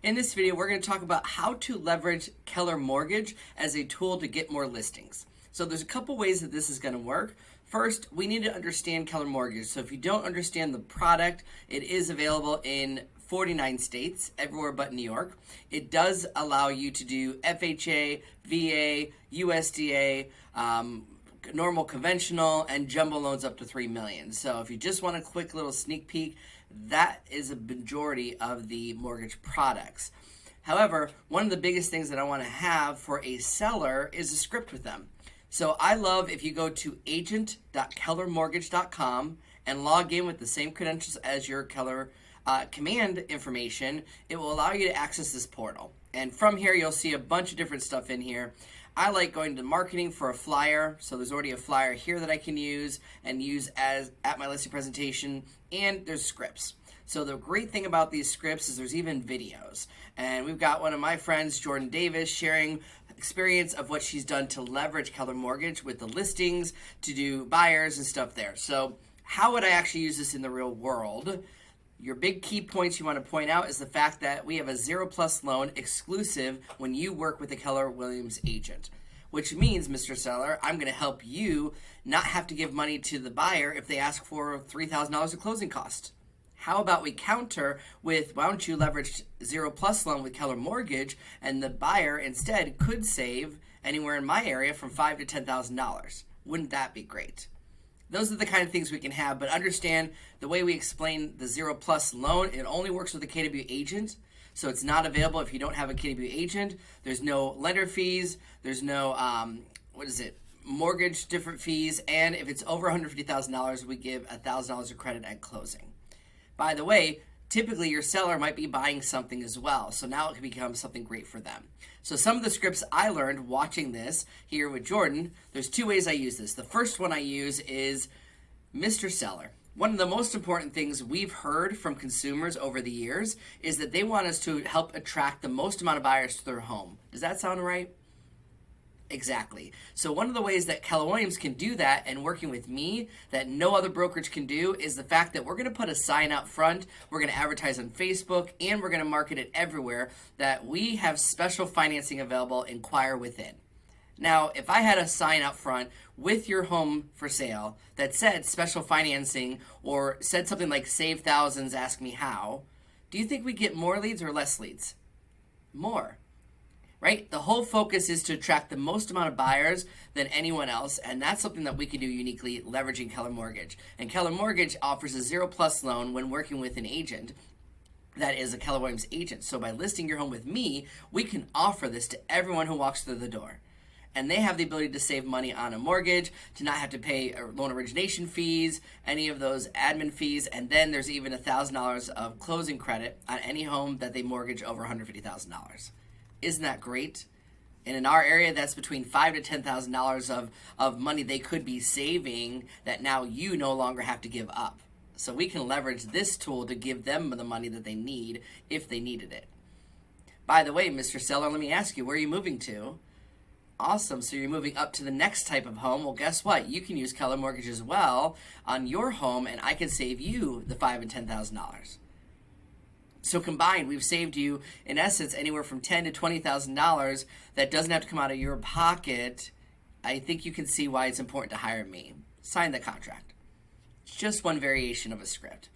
In this video, we're going to talk about how to leverage Keller Mortgage as a tool to get more listings. So there's a couple ways that this is going to work. First, we need to understand Keller Mortgage. So if you don't understand the product, it is available in 49 states, everywhere but New York. It does allow you to do FHA, VA, USDA, normal conventional, and jumbo loans up to $3 million. So if you just want a quick little sneak peek, that is a majority of the mortgage products. However, one of the biggest things that I want to have for a seller is a script with them. So I love if you go to agent.kellermortgage.com and log in with the same credentials as your Keller command information, it will allow you to access this portal. And from here, you'll see a bunch of different stuff in here. I like going to marketing for a flyer. So there's already a flyer here that I can use and use as at my listing presentation, and there's scripts. So the great thing about these scripts is there's even videos. And we've got one of my friends, Jordan Davis, sharing experience of what she's done to leverage Keller Mortgage with the listings to do buyers and stuff there. So how would I actually use this in the real world? Your big key points you want to point out is the fact that we have a ZeroPlus Loan exclusive when you work with a Keller Williams agent, which means, Mr. Seller, I'm going to help you not have to give money to the buyer if they ask for $3,000 of closing cost. How about we counter with, why don't you leverage ZeroPlus Loan with Keller Mortgage, and the buyer instead could save anywhere in my area from $5,000 to $10,000. Wouldn't that be great? Those are the kind of things we can have, but understand the way we explain the ZeroPlus Loan, it only works with a KW agent, so it's not available if you don't have a KW agent. There's no lender fees, there's no, mortgage different fees, and if it's over $150,000, we give $1,000 of credit at closing. By the way, typically your seller might be buying something as well, so now it can become something great for them. So some of the scripts I learned watching this here with Jordan, there's two ways I use this. The first one I use is, Mr. Seller, one of the most important things we've heard from consumers over the years is that they want us to help attract the most amount of buyers to their home. Does that sound right? Exactly. So one of the ways that Keller Williams can do that, and working with me, that no other brokerage can do, is the fact that we're going to put a sign out front, we're going to advertise on Facebook, and we're going to market it everywhere, that we have special financing available, inquire within. Now, if I had a sign out front with your home for sale that said special financing, or said something like save thousands, ask me how, do you think we get more leads or less leads? More. Right? The whole focus is to attract the most amount of buyers than anyone else, and that's something that we can do uniquely leveraging Keller Mortgage. And Keller Mortgage offers a ZeroPlus Loan when working with an agent that is a Keller Williams agent. So by listing your home with me, we can offer this to everyone who walks through the door. And they have the ability to save money on a mortgage, to not have to pay loan origination fees, any of those admin fees, and then there's even $1,000 of closing credit on any home that they mortgage over $150,000. Isn't that great? And in our area, that's between $5,000 to $10,000 of money they could be saving that now you no longer have to give up. So we can leverage this tool to give them the money that they need if they needed it. By the way, Mr. Seller, let me ask you, where are you moving to? Awesome. So you're moving up to the next type of home. Well, guess what? You can use Keller Mortgage as well on your home, and I can save you the $5,000 and $10,000. So combined, we've saved you, in essence, anywhere from $10,000 to $20,000 that doesn't have to come out of your pocket. I think you can see why it's important to hire me. Sign the contract. It's just one variation of a script.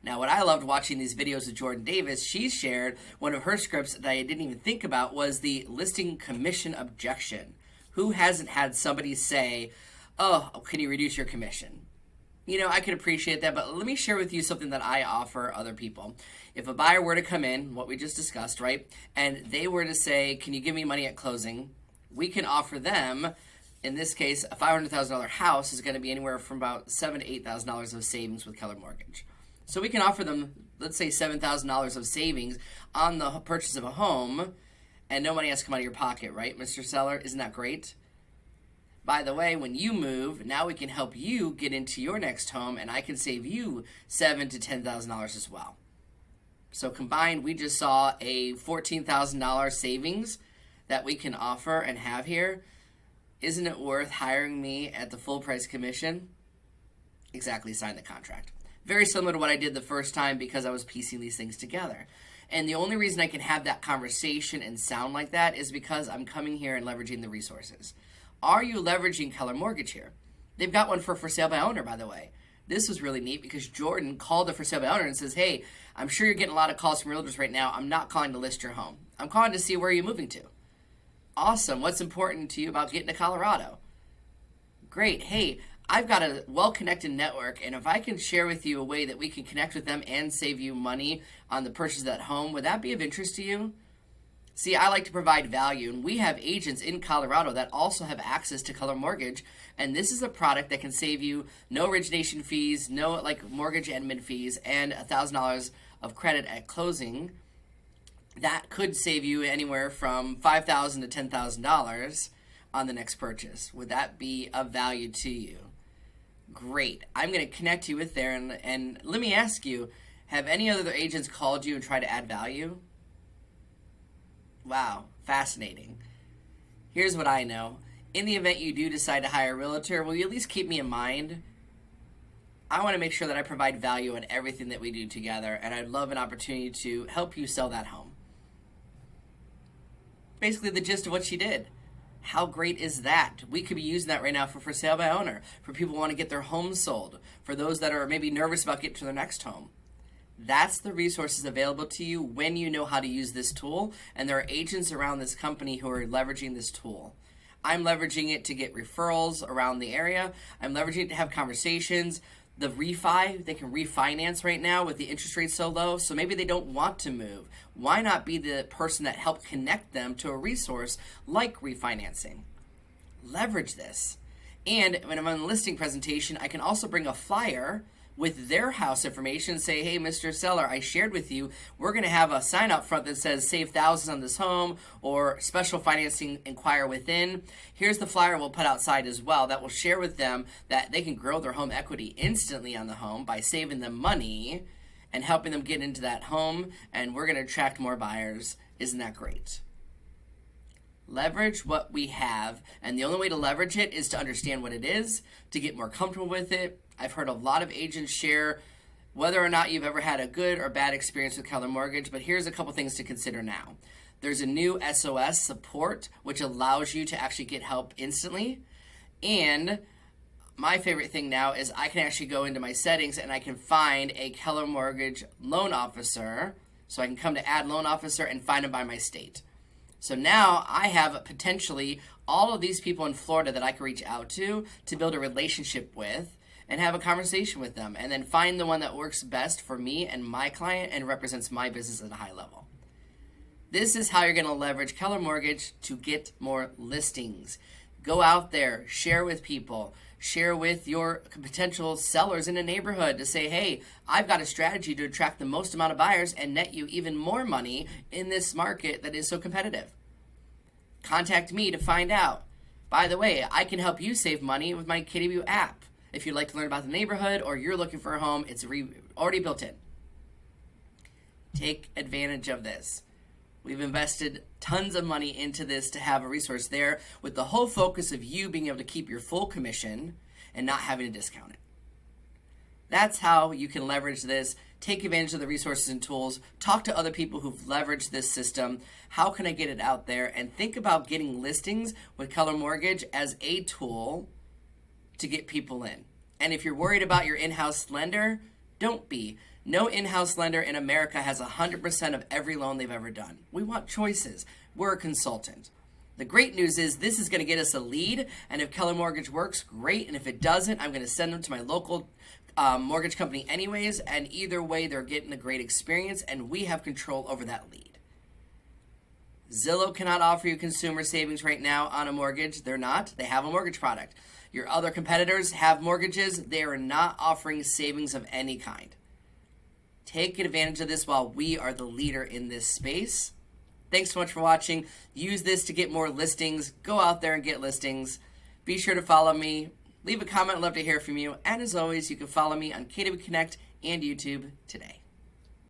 Now, what I loved watching these videos of Jordan Davis, she shared one of her scripts that I didn't even think about was the listing commission objection. Who hasn't had somebody say, oh, can you reduce your commission? You know, I can appreciate that, but let me share with you something that I offer other people. If a buyer were to come in, what we just discussed, right, and they were to say, can you give me money at closing, we can offer them, in this case, a $500,000 house is going to be anywhere from about $7,000 to $8,000 of savings with Keller Mortgage. So we can offer them, let's say, $7,000 of savings on the purchase of a home, and no money has to come out of your pocket, right, Mr. Seller? Isn't that great? By the way, when you move, now we can help you get into your next home, and I can save you $7,000 to $10,000 as well. So combined, we just saw a $14,000 savings that we can offer and have here. Isn't it worth hiring me at the full price commission? Exactly, sign the contract. Very similar to what I did the first time because I was piecing these things together. And the only reason I can have that conversation and sound like that is because I'm coming here and leveraging the resources. Are you leveraging Keller Mortgage here? They've got one for sale by owner, by the way. This was really neat because Jordan called the for sale by owner and says, hey, I'm sure you're getting a lot of calls from realtors right now. I'm not calling to list your home. I'm calling to see where you're moving to. Awesome. What's important to you about getting to Colorado? Great. Hey, I've got a well-connected network, and if I can share with you a way that we can connect with them and save you money on the purchase of that home, would that be of interest to you? See, I like to provide value, and we have agents in Colorado that also have access to Keller Mortgage, and this is a product that can save you no origination fees, no like mortgage admin fees, and $1,000 of credit at closing. That could save you anywhere from $5,000 to $10,000 on the next purchase. Would that be of value to you? Great. I'm going to connect you with there, and let me ask you, have any other agents called you and tried to add value? Wow, fascinating. Here's what I know. In the event you do decide to hire a realtor, will you at least keep me in mind? I want to make sure that I provide value in everything that we do together, and I'd love an opportunity to help you sell that home. Basically the gist of what she did. How great is that? We could be using that right now for sale by owner, for people who want to get their home sold, for those that are maybe nervous about getting to their next home. That's the resources available to you when you know how to use this tool, and there are agents around this company who are leveraging this tool. I'm leveraging it to get referrals around the area. I'm leveraging it to have conversations. The refi, they can refinance right now with the interest rate so low, so maybe they don't want to move. Why not be the person that helped connect them to a resource like refinancing? Leverage this. And when I'm on the listing presentation, I can also bring a flyer with their house information and say, hey, Mr. Seller, I shared with you, we're going to have a sign up front that says save thousands on this home or special financing, inquire within. Here's the flyer we'll put outside as well that will share with them that they can grow their home equity instantly on the home by saving them money and helping them get into that home, and we're going to attract more buyers. Isn't that great? Leverage what we have, and the only way to leverage it is to understand what it is, to get more comfortable with it. I've heard a lot of agents share whether or not you've ever had a good or bad experience with Keller Mortgage, but here's a couple things to consider now. There's a new SOS support, which allows you to actually get help instantly, and my favorite thing now is I can actually go into my settings and I can find a Keller Mortgage loan officer, so I can come to add loan officer and find them by my state. So now I have potentially all of these people in Florida that I can reach out to build a relationship with and have a conversation with them, and then find the one that works best for me and my client and represents my business at a high level. This is how you're going to leverage Keller Mortgage to get more listings. Go out there, share with people, share with your potential sellers in a neighborhood to say, hey, I've got a strategy to attract the most amount of buyers and net you even more money in this market that is so competitive. Contact me to find out. By the way, I can help you save money with my KW app. If you'd like to learn about the neighborhood or you're looking for a home, it's already built in. Take advantage of this. We've invested tons of money into this to have a resource there with the whole focus of you being able to keep your full commission and not having to discount it. That's how you can leverage this. Take advantage of the resources and tools. Talk to other people who've leveraged this system. How can I get it out there? And think about getting listings with Keller Mortgage as a tool to get people in. And if you're worried about your in-house lender, don't be. No in-house lender in America has 100% of every loan they've ever done. We want choices. We're a consultant. The great news is this is going to get us a lead, and if Keller Mortgage works, great, and if it doesn't, I'm going to send them to my local mortgage company anyways, and either way, they're getting a great experience, and we have control over that lead. Zillow cannot offer you consumer savings right now on a mortgage. They're not. They have a mortgage product. Your other competitors have mortgages. They are not offering savings of any kind. Take advantage of this while we are the leader in this space. Thanks so much for watching. Use this to get more listings. Go out there and get listings. Be sure to follow me. Leave a comment. I'd love to hear from you. And as always, you can follow me on KW Connect and YouTube today.